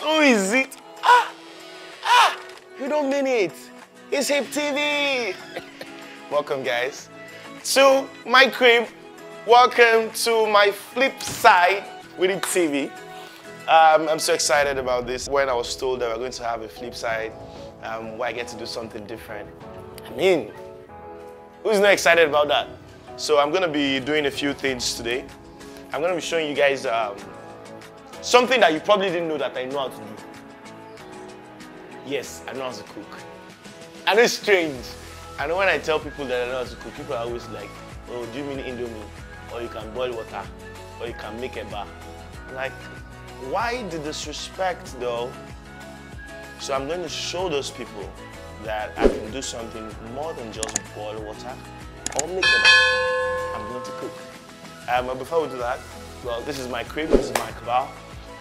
Who is it? You don't mean it. It's HIPTV. Welcome, guys, to my crib. Welcome to my flip side with HIPTV. I'm so excited about this. When I was told that we're going to have a flip side, where I get to do something different. I mean, who's not excited about that? So I'm going to be doing a few things today. I'm going to be showing you guys something that you probably didn't know that I know how to do. Yes, I know how to cook. I know it's strange. I know when I tell people that I know how to cook, people are always like, oh, do you mean Indomie? Or you can boil water? Or you can make eba? Like, why the disrespect though? So I'm going to show those people that I can do something more than just boil water or make eba. I'm going to cook. But before we do that, well, this is my crib, this is my cabal.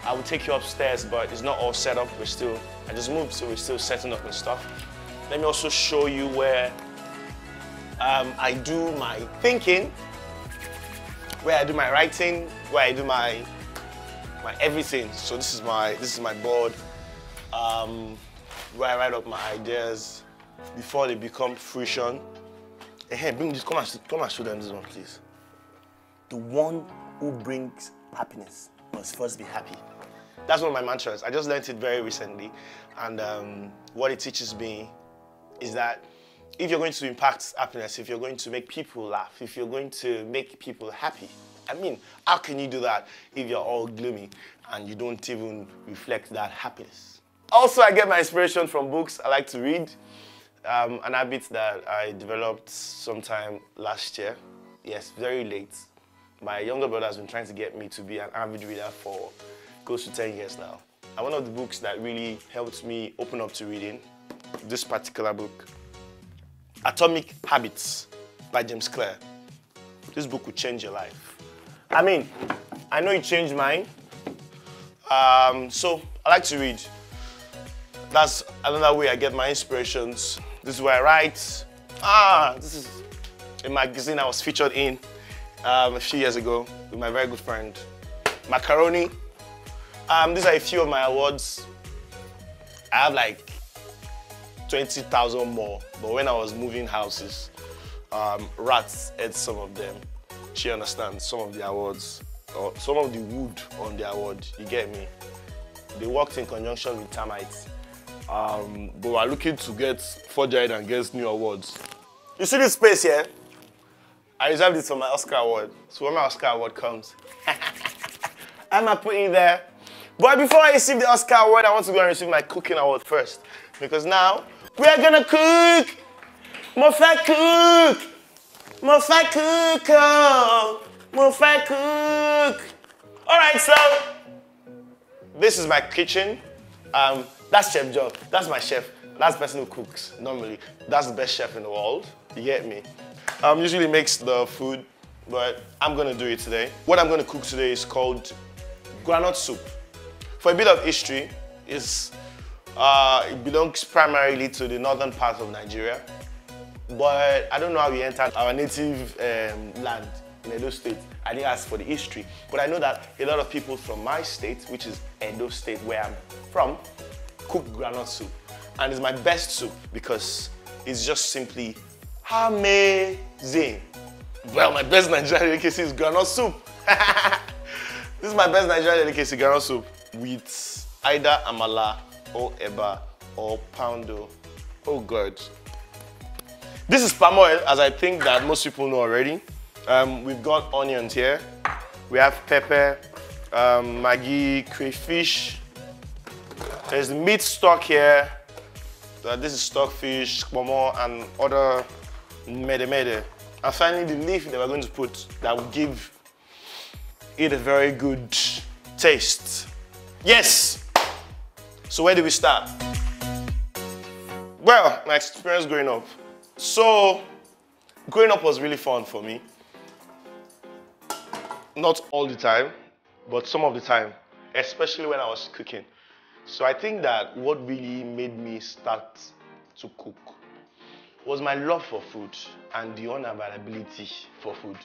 I will take you upstairs, but it's not all set up. I just moved, so we're still setting up and stuff. Let me also show you where I do my thinking, where I do my writing, where I do my everything. So this is my board, where I write up my ideas before they become fruition. Hey, bring this. Come and show them this one, please. The one who brings happiness must first be happy. That's one of my mantras. I just learned it very recently, and what it teaches me is that if you're going to impact happiness, if you're going to make people laugh, if you're going to make people happy, I mean, how can you do that if you're all gloomy and you don't even reflect that happiness? Also, I get my inspiration from books. I like to read, an habit that I developed sometime last year. Yes, very late. My younger brother has been trying to get me to be an avid reader for close to 10 years now. And one of the books that really helped me open up to reading, this particular book, Atomic Habits by James Clear. This book will change your life. I mean, I know it changed mine. So I like to read. That's another way I get my inspirations. This is where I write. This is a magazine I was featured in a few years ago with my very good friend, Macaroni. These are a few of my awards. I have like 20,000 more, but when I was moving houses, rats ate some of them. She understands some of the awards, or some of the wood on the award, you get me? They worked in conjunction with termites, but we're looking to get forged and get new awards. You see this space here? I reserved it for my Oscar award. So when my Oscar award comes, I'm gonna put it there. But before I receive the Oscar award, I want to go and receive my cooking award first. Because now, we're gonna cook! Mofa cook! Mofa cook! Oh. Mofa cook! Alright, so, this is my kitchen. That's Chef Joe. That's my chef. That's the person who cooks, normally. That's the best chef in the world. You get me? Usually makes the food, but I'm gonna do it today. What I'm gonna cook today is called groundnut soup. For a bit of history, it belongs primarily to the northern part of Nigeria, but I don't know how we entered our native land in Edo State. I didn't ask for the history, but I know that a lot of people from my state, which is Edo State, where I'm from, cook groundnut soup. And it's my best soup because it's just simply amazing. Well, my best Nigerian delicacy is groundnut soup. This is my best Nigerian delicacy, groundnut soup, with either amala or eba or poundo. Oh God. This is palm oil, as I think that most people know already. We've got onions here. We have pepper, Maggi, crayfish. There's meat stock here. This is stockfish, pomo, and other mede. And finally, the leaf that we're going to put that will give it a very good taste. Yes! So where do we start? Well, my experience growing up. So, growing up was really fun for me. Not all the time, but some of the time, especially when I was cooking. So I think that what really made me start to cook was my love for food and the unavailability for food.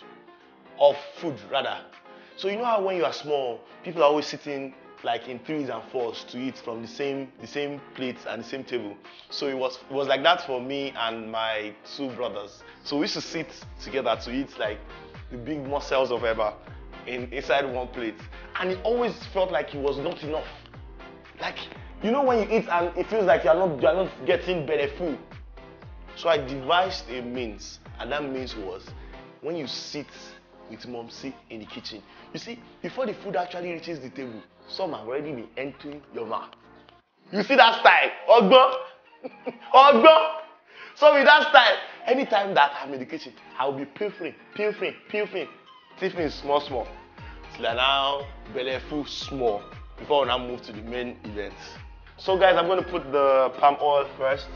Of food, rather. So you know how when you are small, people are always sitting like in threes and fours to eat from the same plate and the same table. So it was like that for me and my two brothers. So we used to sit together to eat like the big morsels of ever inside one plate, and it always felt like it was not enough. Like, you know when you eat and it feels like you're not getting full. So I devised a means, and that means was when you sit with Momsi in the kitchen. You see, before the food actually reaches the table, some have already been entering your mouth. You see that style? Ogbo? Ogbo? So with that style, anytime that I'm in the kitchen, I will be pilfering, tipping small. So that now, belly full small, before we now move to the main event. So guys, I'm going to put the palm oil first.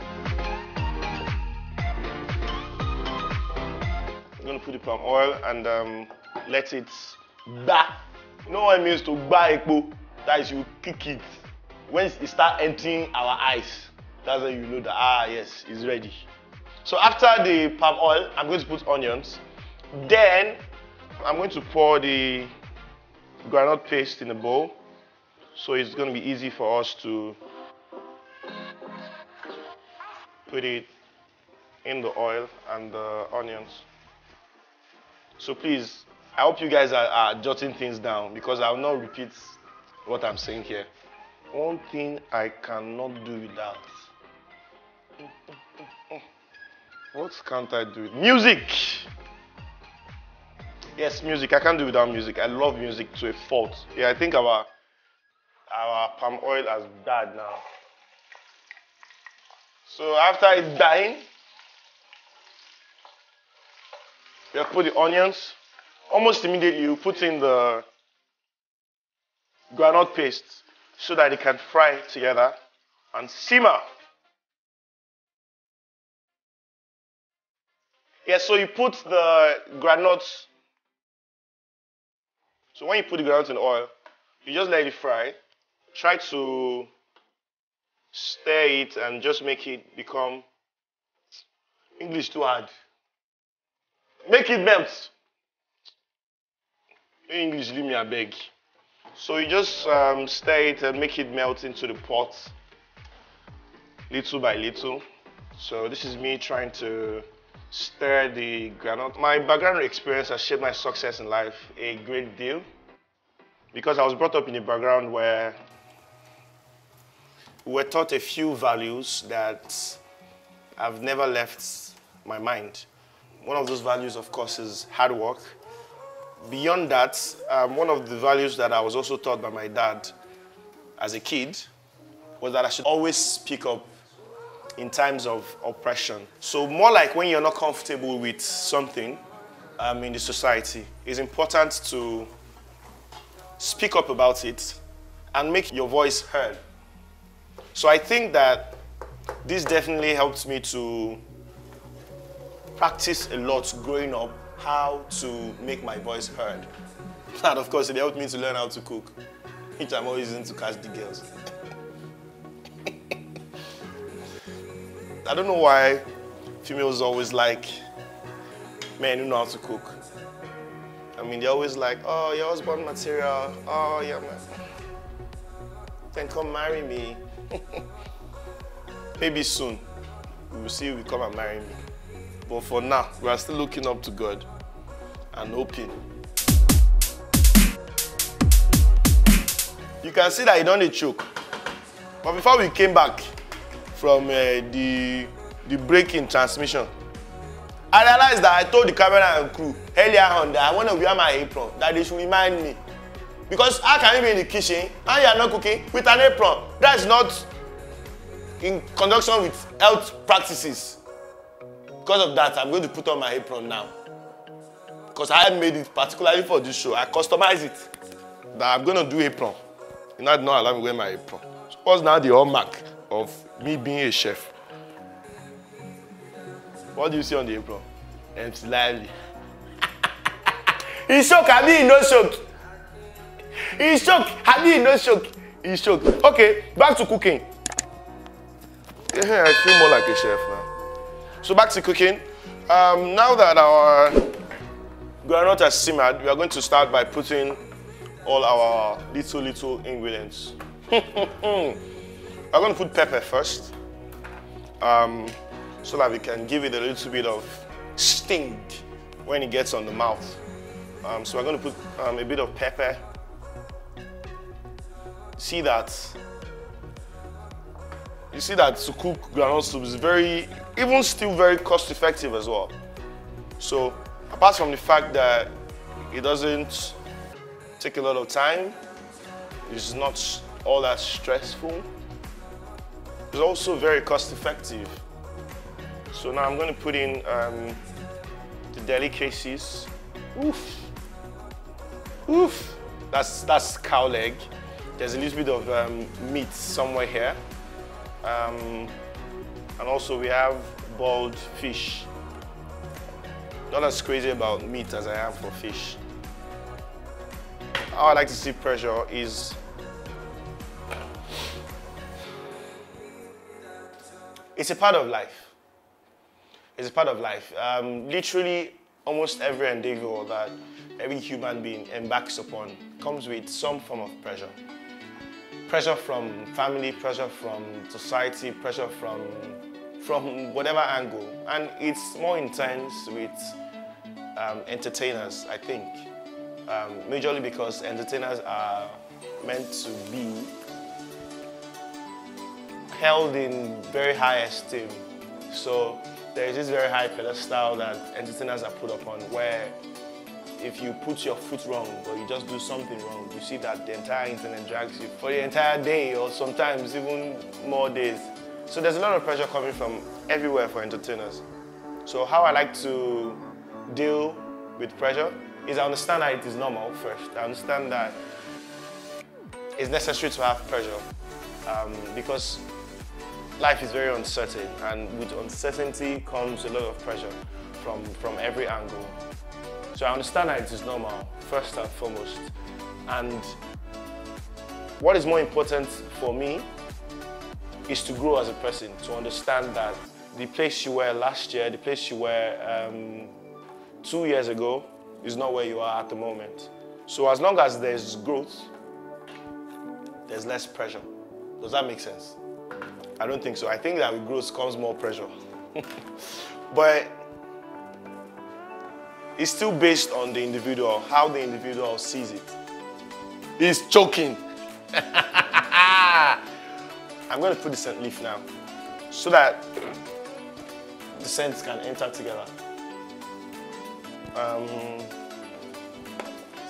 I'm going to put the palm oil and let it ba. You know what it means to ba ekpo? That is, you kick it. When it start entering our eyes, that's when you know that, yes, it's ready. So after the palm oil, I'm going to put onions. Then I'm going to pour the groundnut paste in a bowl. So it's going to be easy for us to put it in the oil and the onions. So please, I hope you guys are jotting things down, because I will not repeat what I'm saying here. One thing I cannot do without. What can't I do? Music! Yes, music. I can't do without music. I love music to a fault. Yeah, I think our palm oil has died now. So after it's dying, we have put the onions. Almost immediately, you put in the groundnut paste so that it can fry together and simmer. Yeah, so you put the groundnuts. So when you put the groundnut in oil, you just let it fry. Try to stir it and just make it become, English too hard. Make it melt. English, leave me a beg. So you just stir it and make it melt into the pot, little by little. So this is me trying to stir the groundnut. My background experience has shaped my success in life a great deal, because I was brought up in a background where we were taught a few values that have never left my mind. One of those values, of course, is hard work. Beyond that, one of the values that I was also taught by my dad as a kid was that I should always speak up in times of oppression. So more like when you're not comfortable with something in the society, it's important to speak up about it and make your voice heard. So I think that this definitely helped me to practice a lot growing up, how to make my voice heard. And of course, it helped me to learn how to cook, which I'm always using to catch the girls. I don't know why females always like men who know how to cook. I mean, they're always like, oh, your husband material, oh, yeah, man. Then come marry me. Maybe soon, we will see you come and marry me. But for now, we are still looking up to God and hoping. You can see that he don't choke. But before we came back from the break in transmission, I realized that I told the camera and crew earlier on that I want to wear my apron, that they should remind me. Because how can you be in the kitchen and you are not cooking with an apron? That is not in conjunction with health practices. Because of that, I'm going to put on my apron now. Because I made it particularly for this show. I customized it. That I'm going to do apron. You know, not allow me to wear my apron. So what's now the hallmark of me being a chef? What do you see on the apron? Empty lively. He's shocked, I mean, no shock. He's shocked, I mean, no shock. He's shocked. Okay, back to cooking. Yeah, I feel more like a chef now. So back to cooking. Now that our groundnut has simmered, we are going to start by putting all our little ingredients. I'm going to put pepper first, so that we can give it a little bit of sting when it gets on the mouth. So we're going to put a bit of pepper. You see that to cook groundnut soup is still very cost effective as well. So apart from the fact that it doesn't take a lot of time, it's not all that stressful, it's also very cost effective. So now I'm going to put in the delicacies. Oof. Oof. That's cow leg. There's a little bit of meat somewhere here. And also we have boiled fish. Not as crazy about meat as I am for fish. How I like to see pressure is it's a part of life. It's a part of life. Literally, almost every endeavor that every human being embarks upon comes with some form of pressure. Pressure from family, pressure from society, pressure from whatever angle. And it's more intense with entertainers, I think. Majorly because entertainers are meant to be held in very high esteem. So there is this very high pedestal that entertainers are put upon, where if you put your foot wrong or you just do something wrong, you see that the entire internet drags you for the entire day, or sometimes even more days. So there's a lot of pressure coming from everywhere for entertainers. So how I like to deal with pressure is I understand that it is normal first. I understand that it's necessary to have pressure because life is very uncertain, and with uncertainty comes a lot of pressure from every angle. So I understand that it is normal, first and foremost. And what is more important for me is to grow as a person, to understand that the place you were last year, the place you were 2 years ago, is not where you are at the moment. So as long as there's growth, there's less pressure. Does that make sense? I don't think so. I think that with growth comes more pressure. But it's still based on the individual, how the individual sees it. He's choking. I'm going to put the scent leaf now so that the scents can enter together.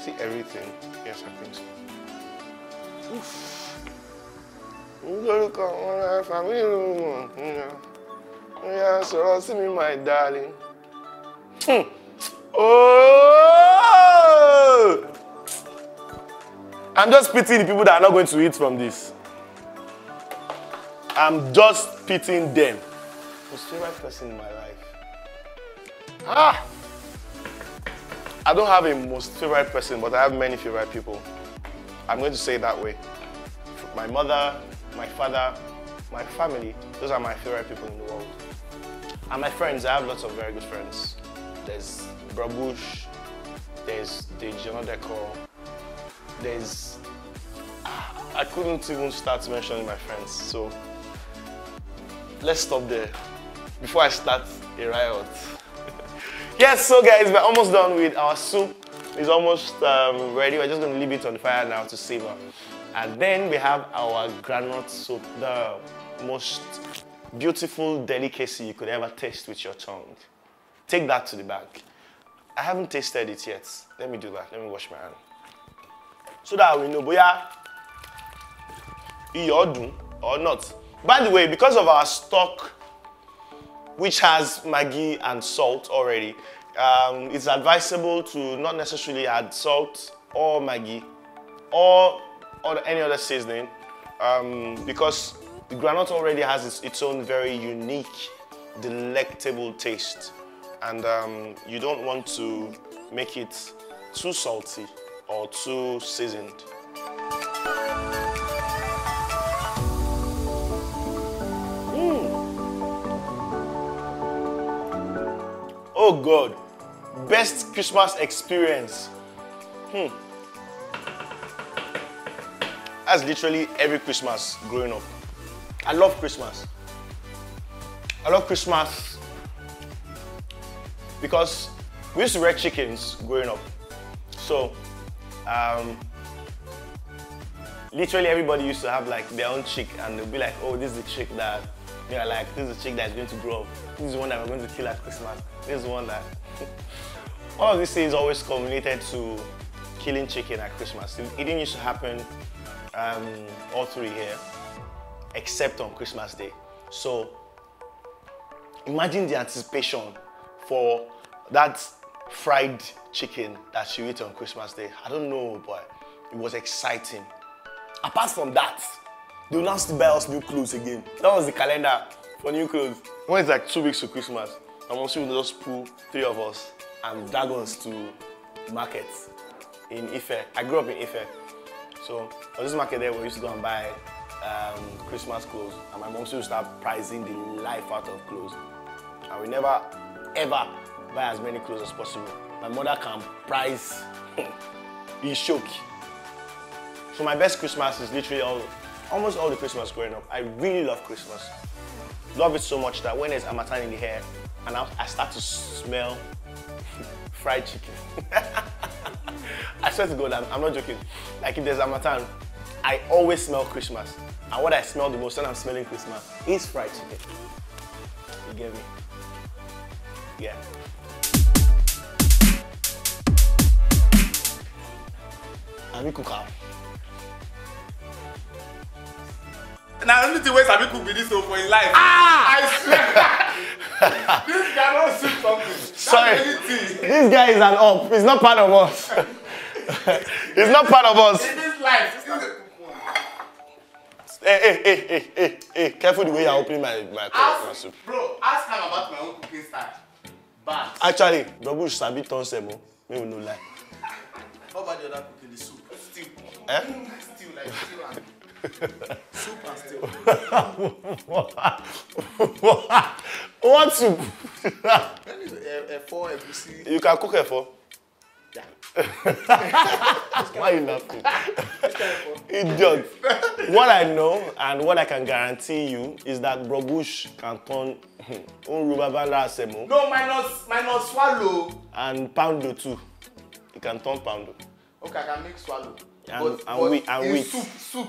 See everything? Yes, I think so. Oof. Yeah, so see me, my darling. Oh! I'm just pitying the people that are not going to eat from this. I'm just pitying them. Most favorite person in my life. I don't have a most favorite person, but I have many favorite people. I'm going to say it that way. My mother, my father, my family, those are my favorite people in the world. And my friends, I have lots of very good friends. There's Brabush, there's Dejan Decor, there's... I couldn't even start mentioning my friends, so let's stop there before I start a riot. Yes, so guys, we're almost done with our soup. It's almost ready. We're just going to leave it on the fire now to simmer. And then we have our groundnut soup, the most beautiful delicacy you could ever taste with your tongue. Take that to the bank. I haven't tasted it yet. Let me do that. Let me wash my hand. So that we know, boya, iyodun or not. By the way, because of our stock, which has Maggi and salt already, it's advisable to not necessarily add salt or Maggi or any other seasoning because the groundnut already has its own very unique, delectable taste. And you don't want to make it too salty or too seasoned. Oh God, best Christmas experience. That's literally every Christmas growing up. I love Christmas. I love Christmas because we used to rear chickens growing up. So, literally everybody used to have like their own chick, and they'll be like, oh, this is the chick that, you know, like, this is the chick that's going to grow up. This is the one that we're going to kill at Christmas. This is the one that... All of these things always culminated to killing chicken at Christmas. It didn't used to happen all through the year, except on Christmas Day. So imagine the anticipation for that fried chicken that you eat on Christmas Day. I don't know, but it was exciting. Apart from that, they will now still buy us new clothes again. That was the calendar for new clothes. When it's like 2 weeks to Christmas, and also we'll just pull 3 of us and drag us to markets in Ife. I grew up in Ife. So for this market there, we used to go and buy Christmas clothes, and my mom used to start pricing the life out of clothes. And we never ever buy as many clothes as possible. My mother can price in shock. So my best Christmas is literally almost all the Christmas growing up. I really love Christmas. Love it so much that when there's Harmattan in the air and I start to smell fried chicken. I swear to God, I'm not joking. Like if there's Harmattan, I always smell Christmas. And what I smell the most when I'm smelling Christmas is fried chicken. You get me? Yeah. And we cook out. Now, only the way Sabi cook be this for in life. I swear. This guy don't see something. Sorry. This guy is an up. He's not part of us. He's not part of us. In this life, it's not Hey, careful the way you're opening my soup. Bro, ask him about my own cooking style. Bad. Actually, Babush Sabi turn semo. Me will no lie. How about the other cooking, the soup? Stew. Eh? Stew, like stew and soup and stew. What soup? Efo, egusi. You can cook efo. Yeah. Why are you laughing? Idiot. What I know and what I can guarantee you is that Babush can turn Unrubabala semo. No, minus swallow. And poundo too. He can turn poundo. Okay, I can make swallow. And wheat. Soup.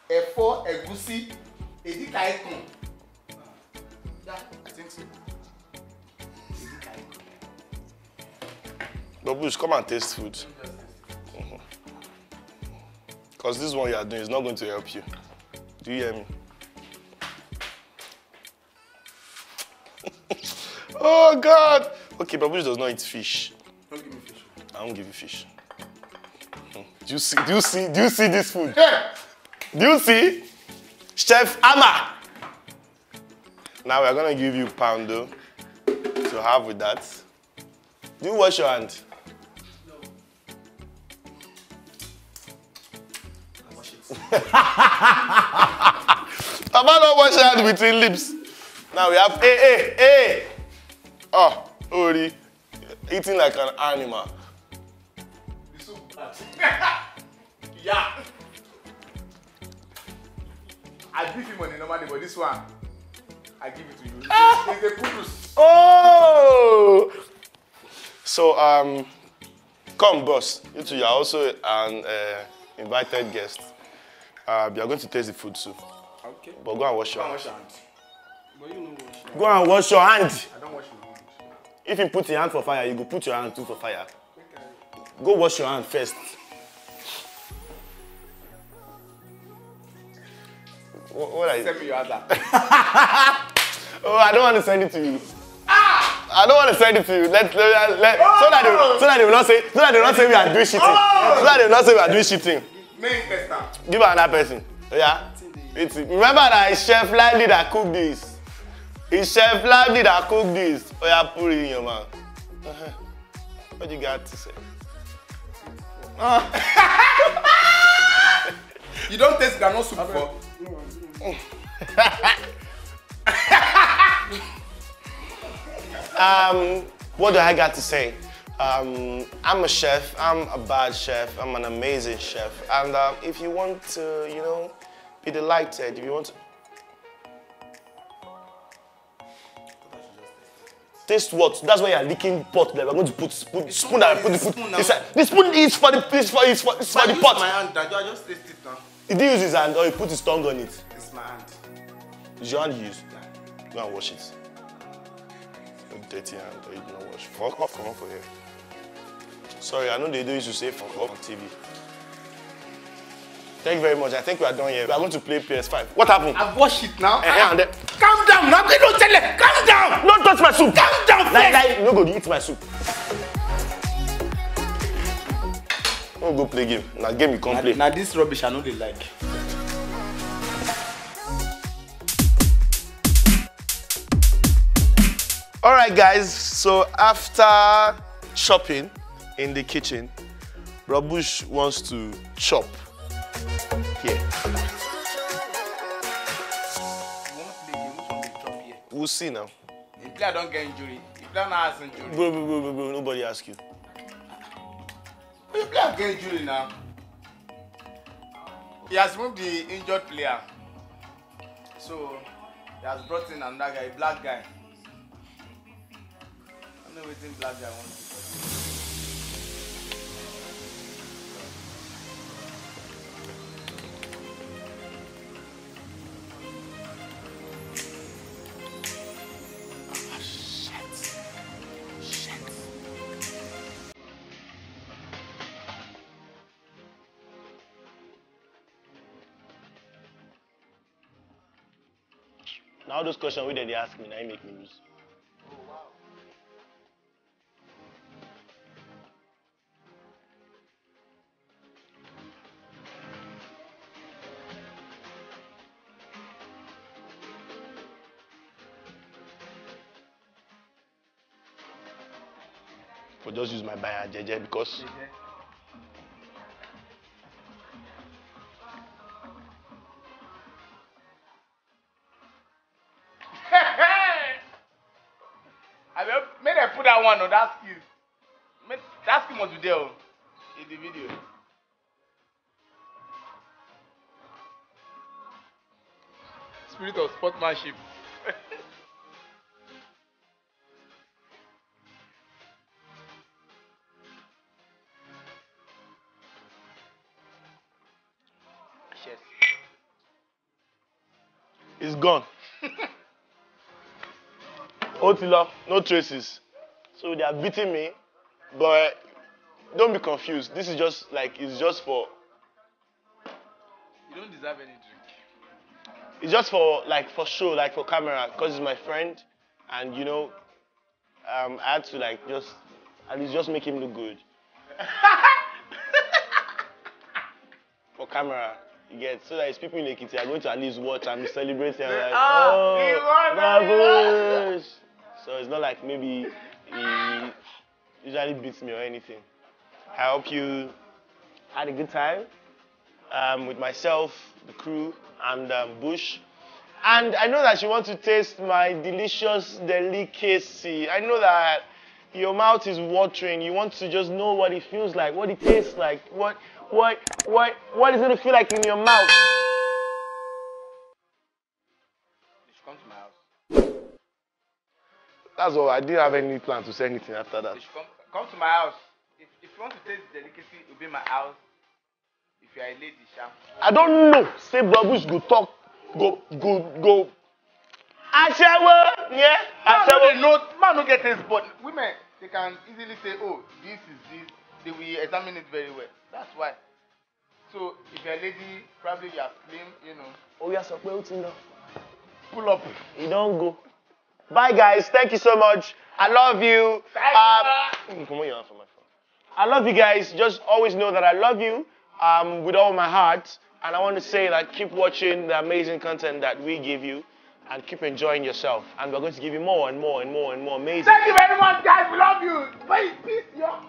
Efo, egusi, edikaikun. Yeah, I think so. Babush, come and taste food. Because this one you are doing is not going to help you. Do you hear me? Oh God! Okay, Babush does not eat fish. Don't give me fish. I won't give you fish. Do you see this food? Hey! Do you see? Chef Amma! Now we are gonna give you poundo to have with that. Do you wash your hand? No. I wash it. Papa don't wash your hand between lips. Now we have hey. Oh, Ori, eating like an animal. The soup bad. Yeah. I beat him on the normal day, but this one, I give it to you. It's a kudus. Oh! So, come, boss. You two, you are also an invited guest. You are going to taste the food soup. Okay. But go and wash your hand. Wash your hand. But you know wash. Go and wash your hand. I don't wash my hand. If you put your hand for fire, you go put your hand too for fire. Go wash your hand first. What are you? Send me your other. Oh, I don't want to send it to you. I don't want to send it to you. So that they will not say we are doing shitting. So that they will not say we are doing shitting. Main tester. Give another person. Yeah. Remember that it's Chef Lively that cooked this. It's Chef Lively that cooked this. Oh yeah, put it in your mouth. What you got to say? You don't taste granola soup before? What do I got to say? I'm a chef. I'm a bad chef. I'm an amazing chef. And if you want to, you know, be delighted, if you want to taste what? That's why you're licking pot there. We're going to put spoon and put the food inside. The spoon is for the the pot. My hand, I just taste it now. Did he use his hand or he put his tongue on it? It's my hand. Is your hand used? Yeah. Go and wash it. Your dirty hand or you do not wash. Fuck off, come on for here. Sorry, I know they do used to say fuck off on TV. Thank you very much. I think we are done here. We are going to play PS5. What happened? I've washed it now. And then, calm down. Now don't tell it. Calm down. Don't touch my soup. Calm down. Like, no go eat my soup. Don't go play game. Now game you can't play. Now this rubbish I know they like. All right, guys. So after chopping in the kitchen, Rabush wants to chop here. We'll see now. If player don't get injury, if player not has injury. Bro, nobody ask you. If player get injury now, he has removed the injured player. So he has brought in another guy, a black guy. I don't know what black guy wants to do. Now those questions where they ask me, now you make me lose. Oh, wow. But just use my buyer JJ because May they put that one on that skill. That skill must be there in the video. Spirit of sportsmanship. Yes. it's gone. Otila, no traces. So they are beating me, but don't be confused. This is just like, it's just for... You don't deserve any drink. It's just for, like, for show, like for camera, because he's my friend. And, you know, I had to, like, just, at least just make him look good. For camera, you get, so that his people in Ekiti are going to at least watch and be celebrating. And like, oh, bravo! So it's not like maybe he usually beats me or anything. I hope you had a good time with myself, the crew, and Bush. And I know that you want to taste my delicious delicacy. I know that your mouth is watering. You want to just know what it feels like, what it tastes like, what is it going to feel like in your mouth. You should come to my house. That's all. I didn't have any plan to say anything after that. You should come to my house. If you want to taste delicacy, it will be my house. If you are a lady, Sham. I don't know. Say Babush go talk. Go. Ashawo, yeah. Ashawo. Man no get taste, but women, they can easily say, oh, this is this. They will examine it very well. That's why. So if you're a lady, probably you are slim, you know. Oh, yes, okay, Pull up. You don't go. Bye, guys. Thank you so much. I love you. Come on, you're off my phone. I love you guys. Just always know that I love you with all my heart. And I want to say that keep watching the amazing content that we give you and keep enjoying yourself. And we're going to give you more and more and more and more amazing. Thank you very much, guys. We love you. Peace, yo.